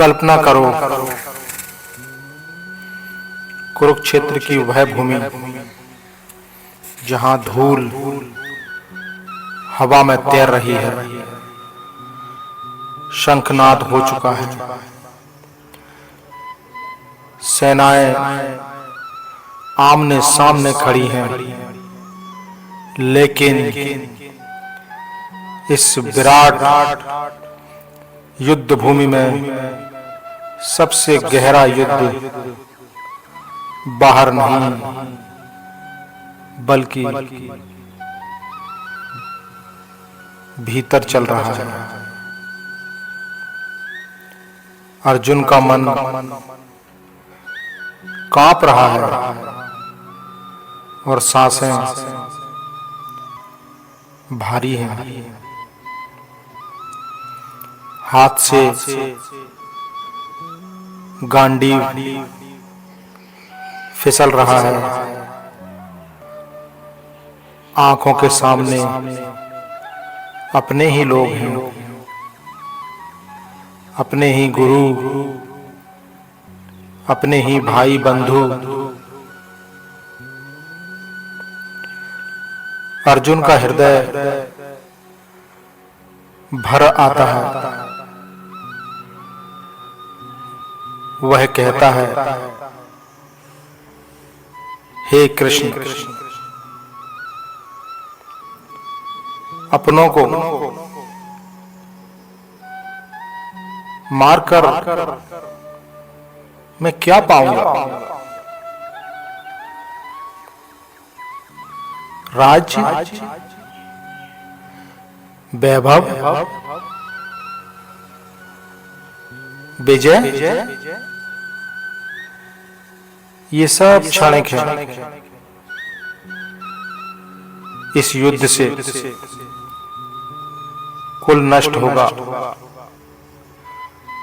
कल्पना करो कुरुक्षेत्र की वह भूमि जहां धूल हवा में तैर रही है, शंखनाद हो चुका है, सेनाएं आमने सामने खड़ी हैं, लेकिन इस विराट युद्ध भूमि में सबसे गहरा युद्ध बाहर नहीं बल्कि भीतर चल रहा है। अर्जुन का मन कांप रहा है और सांसें भारी हैं। हाथ से गांडीव फिसल रहा है। आंखों के सामने अपने ही लोग हैं, अपने ही गुरु, अपने ही भाई बंधु। अर्जुन का हृदय भर आता है। वह कहता है, हे कृष्ण, अपनों को मारकर मैं क्या पाऊंगा? राज्य, वैभव, विजय, ये सब क्षणिक है। इस युद्ध से कुल नष्ट होगा,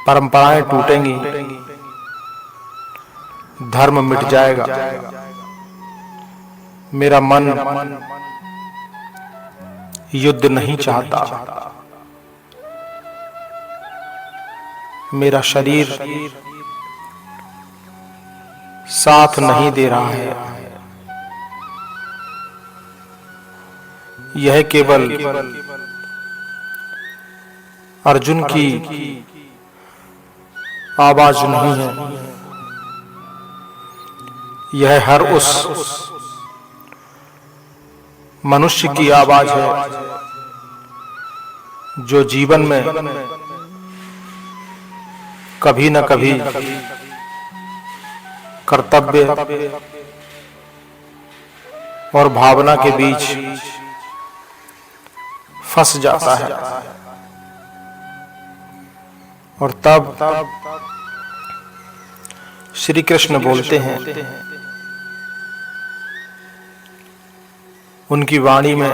परंपराएं टूटेंगी, धर्म मिट जाएगा। मेरा मन युद्ध नहीं चाहता। मेरा शरीर साथ नहीं दे रहा है। यह केवल अर्जुन की आवाज नहीं है, यह हर उस मनुष्य की आवाज है जो जीवन में कभी न कभी कर्तव्य और भावना के बीच फंस जाता है। और तब श्री कृष्ण बोलते हैं, उनकी वाणी में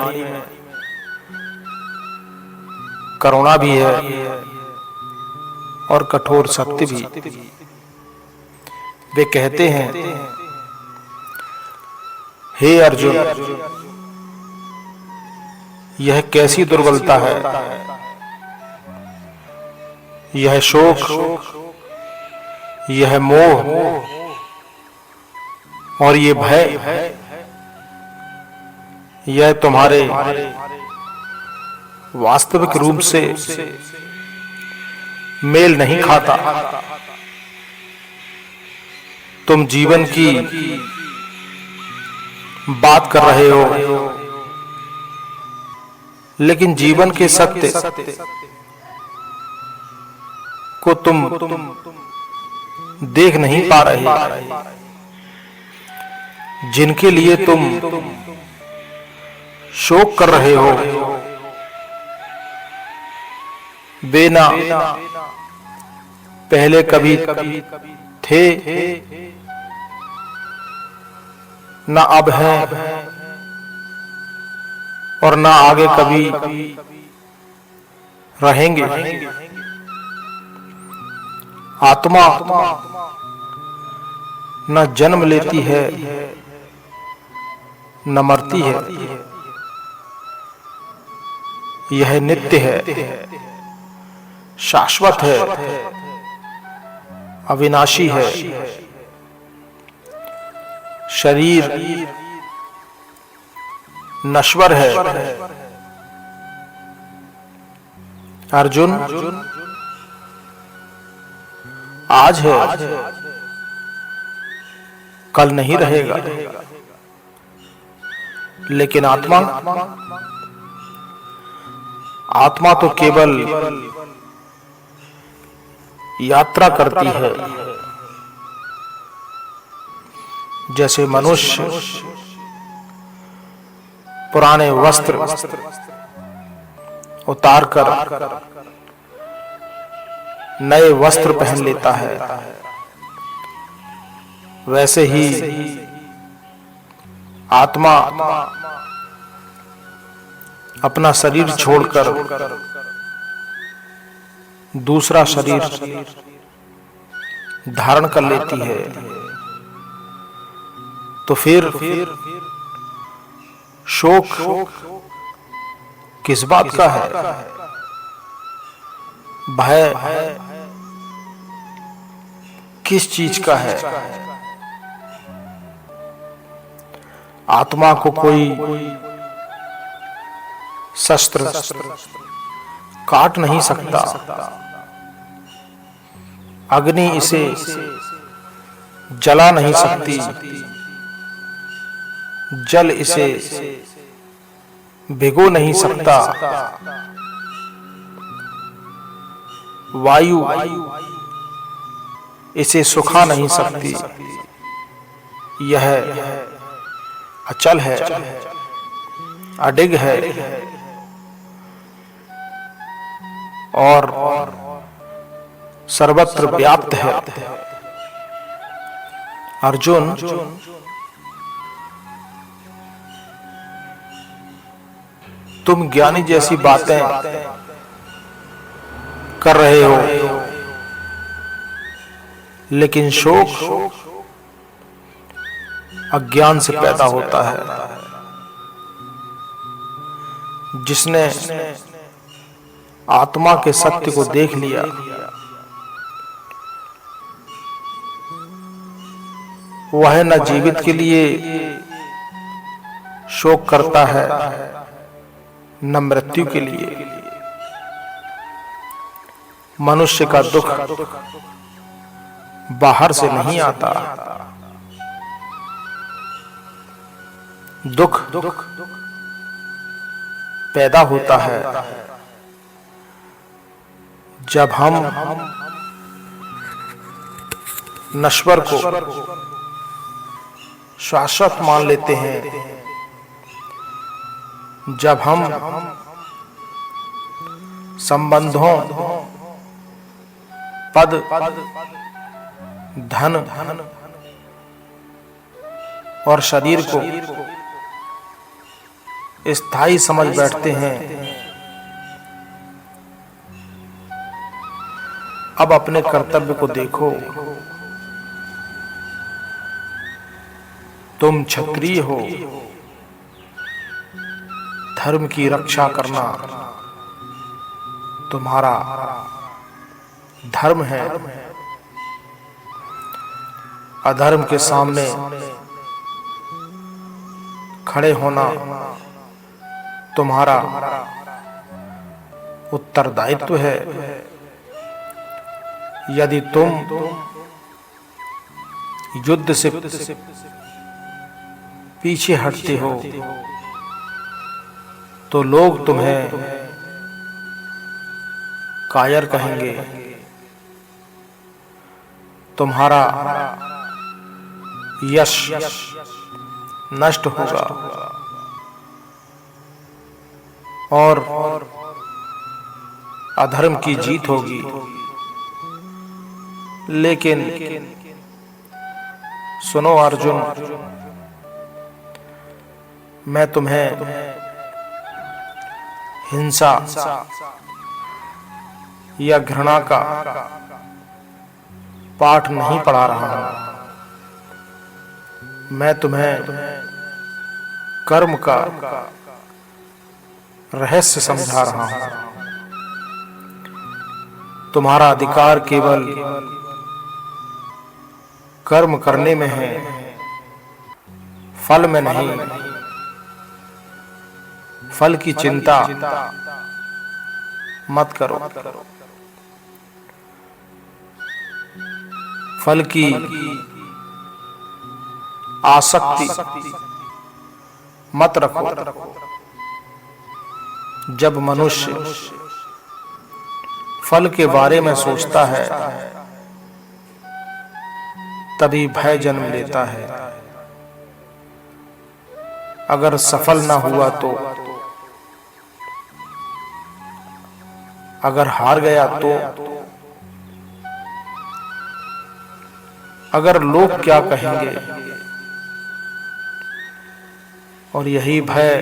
करुणा भी है और कठोर सत्य भी। वे कहते हैं, हे अर्जुन, यह कैसी दुर्बलता है? यह शोक, यह मोह और ये भय, यह तुम्हारे वास्तविक रूप से मेल नहीं खाता। तुम जीवन की बात कर रहे हो, लेकिन जीवन के सत्य को तुम देख नहीं पा रहे। जिनके लिए तुम शोक कर रहे हो, वे ना पहले कभी थे, ना अब हैं और ना आगे कभी रहेंगे। आत्मा न जन्म लेती है न मरती है, यह नित्य है, शाश्वत है अविनाशी है। शरीर नश्वर है। अर्जुन, आज है, कल नहीं रहेगा। लेकिन आत्मा तो केवल यात्रा करती है। जैसे मनुष्य पुराने वस्त्र उतार कर नए वस्त्र पहन लेता है, वैसे ही आत्मा अपना शरीर छोड़कर दूसरा शरीर धारण कर लेती है। तो फिर शोक किस बात का है? भय किस चीज का है? आत्मा को कोई शस्त्र काट नहीं सकता। अग्नि इसे जला नहीं सकती। जल इसे भिगो नहीं सकता। वायु इसे सुखा नहीं सकती। यह अचल है, अडिग है और सर्वत्र व्याप्त है। अर्जुन, तुम ज्ञानी जैसी बातें कर रहे हो, लेकिन शोक अज्ञान से पैदा होता है। जिसने आत्मा के सत्य को देख लिया, वह न जीवित के लिए शोक करता है, न मृत्यु के लिए। मनुष्य का दुख बाहर से नहीं आता। दुख पैदा होता है जब हम नश्वर को शाश्वत मान लेते हैं, जब हम संबंधों, पद, धन और शरीर को स्थायी समझ बैठते हैं। अब अपने कर्तव्य को देखो। तुम क्षत्रिय हो, धर्म की रक्षा करना तुम्हारा धर्म है। अधर्म के सामने खड़े होना तुम्हारा उत्तरदायित्व है। यदि तुम युद्ध से पीछे हटते हो तो लोग तुम्हें कायर कहेंगे, तुम्हारा यश नष्ट होगा और अधर्म की जीत होगी। लेकिन सुनो अर्जुन, मैं तुम्हें हिंसा या घृणा का पाठ नहीं पढ़ा रहा हूं। मैं तुम्हें कर्म का रहस्य समझा रहा हूं। तुम्हारा अधिकार केवल कर्म करने में है, फल में नहीं। फल की चिंता मत करो, फल की आसक्ति मत रखो। जब मनुष्य फल के बारे में सोचता है तभी भय जन्म लेता है। अगर सफल ना हुआ तो, अगर हार गया तो, अगर लोग क्या कहेंगे, और यही भय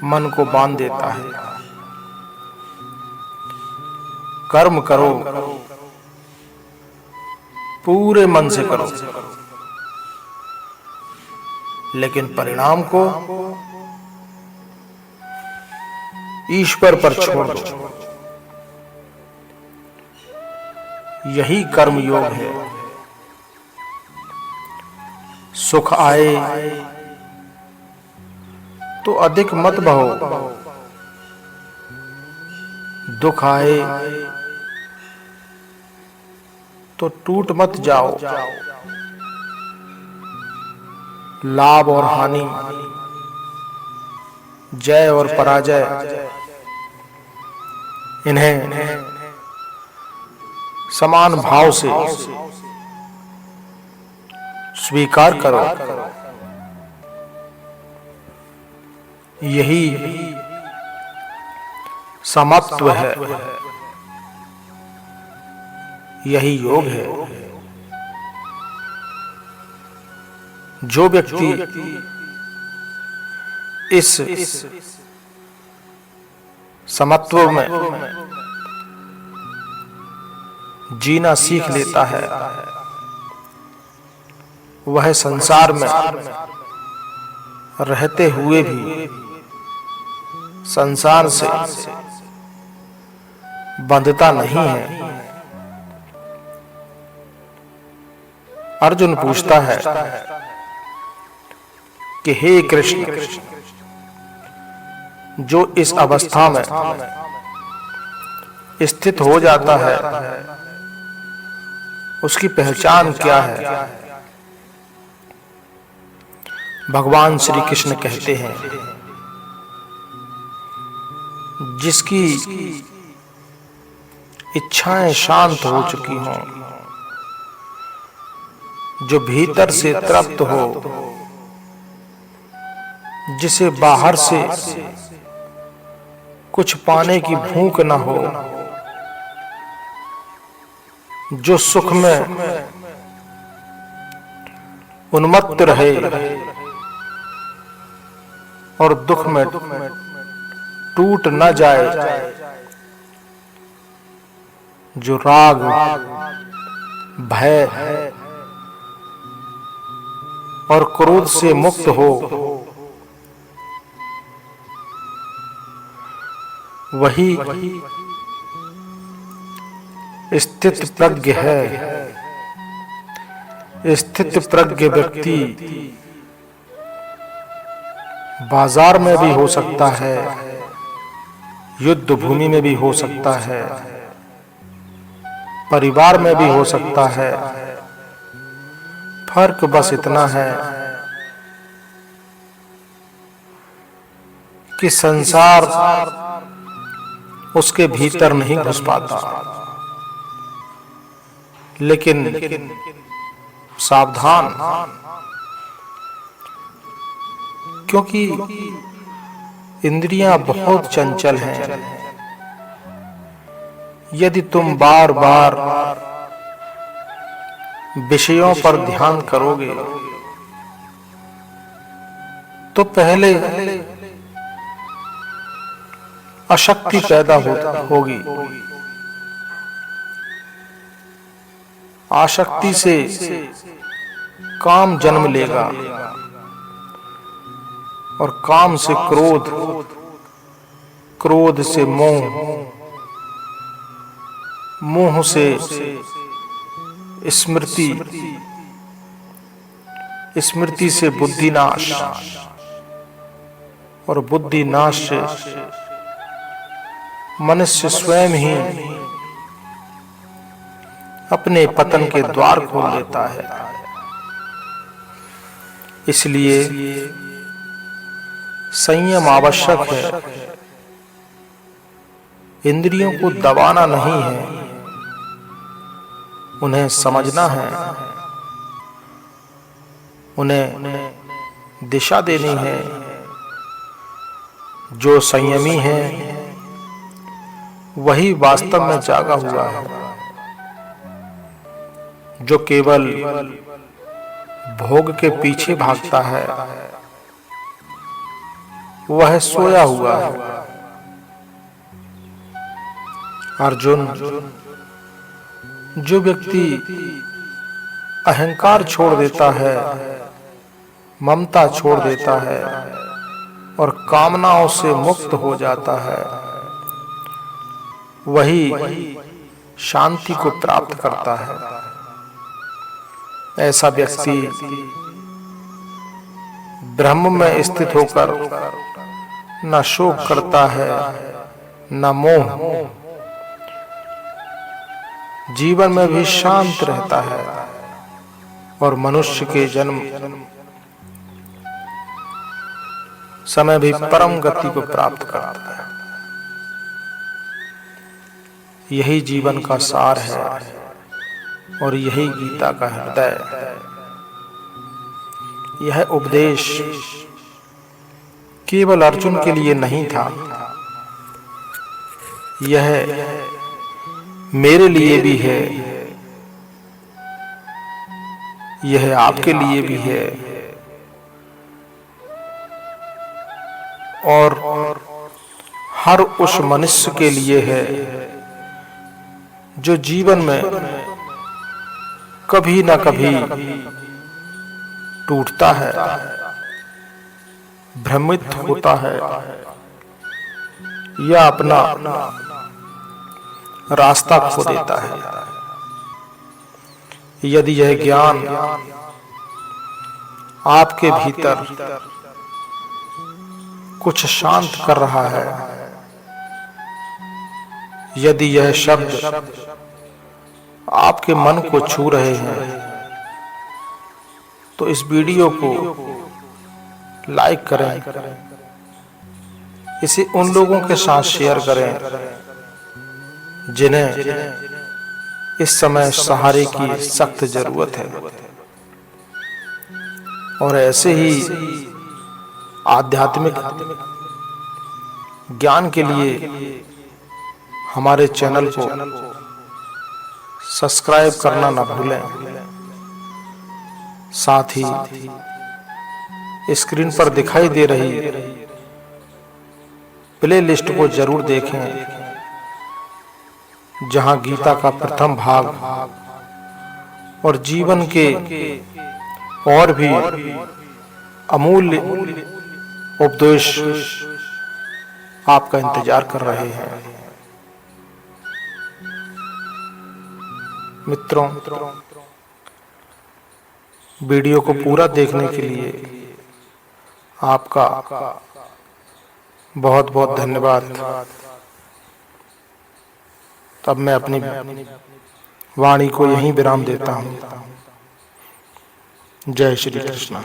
मन को बांध देता है। कर्म करो, पूरे मन से करो, लेकिन परिणाम को ईश्वर पर छोड़ दो। यही कर्म योग है। सुख आए तो अधिक मत बहो, दुख आए तो टूट मत जाओ। लाभ और हानि, जय और पराजय, इन्हें समान भाव से स्वीकार करो। यही समत्व है, यही योग है। जो व्यक्ति इस समत्व में जीना सीख लेता है, वह संसार में रहते हुए भी संसार से बंधता नहीं है। अर्जुन पूछता है कि हे कृष्ण, जो इस अवस्था में स्थित हो जाता है उसकी पहचान क्या है? भगवान श्री कृष्ण कहते हैं, जिसकी इच्छाएं शांत हो चुकी हों, जो भीतर से तृप्त हो, जिसे बाहर से कुछ पाने की भूख न हो, जो सुख में उन्मत्त रहे और दुख में टूट न जाए, जो राग, भय और क्रोध से मुक्त हो, वही स्थित प्रज्ञ है। स्थित प्रज्ञ व्यक्ति बाजार में भी हो सकता है, युद्ध भूमि में भी हो सकता है, परिवार में भी हो सकता है। फर्क बस इतना है कि संसार उसके भीतर नहीं घुस पाता। लेकिन सावधान, क्योंकि इंद्रियां बहुत चंचल हैं। यदि तुम बार बार विषयों पर ध्यान करोगे तो पहले अशक्ति पैदा होगी। आसक्ति से काम जन्म लेगा और काम से क्रोध, क्रोध से मोह, मोह से स्मृति, स्मृति से बुद्धि नाश, और बुद्धि नाश से मनुष्य स्वयं ही अपने पतन के द्वार खोल लेता है। इसलिए संयम आवश्यक है। इंद्रियों को दबाना नहीं है, उन्हें समझना है, उन्हें दिशा देनी है। जो संयमी है वही वास्तव में जागा हुआ है। जो केवल भोग के पीछे भागता है वह सोया हुआ है। अर्जुन, जो व्यक्ति अहंकार छोड़ देता है, ममता छोड़ देता है और कामनाओं से मुक्त हो जाता है, वही शांति को प्राप्त करता है। ऐसा व्यक्ति ब्रह्म में स्थित होकर न शोक करता है न मोह, जीवन में भी शांत रहता है और मनुष्य के जन्म समय भी परम गति को प्राप्त करता है। यही जीवन का सार है और यही गीता का हृदय है। यह उपदेश केवल अर्जुन के लिए नहीं था, यह मेरे लिए भी है, यह आपके लिए भी है और हर उस मनुष्य के लिए है जो जीवन में कभी ना कभी टूटता है, भ्रमित होता है या अपना रास्ता खो देता है। यदि यह ज्ञान आपके भीतर कुछ शांत कर रहा है, यदि यह शब्द आपके मन को छू रहे हैं, तो इस वीडियो को लाइक करें, इसे उन लोगों के साथ शेयर करें जिन्हें इस समय सहारे की सख्त जरूरत है। और ऐसे ही आध्यात्मिक ज्ञान के लिए हमारे चैनल को सब्सक्राइब करना न भूलें। साथ ही स्क्रीन पर दिखाई दे रही प्ले लिस्ट को जरूर देखें, जहां गीता का प्रथम भाग और जीवन के और भी अमूल्य उपदेश आपका इंतजार कर रहे हैं। मित्रों, वीडियो को पूरा देखने के लिए आपका बहुत बहुत धन्यवाद। तब मैं अपनी वाणी को यहीं विराम देता हूँ। जय श्री कृष्ण।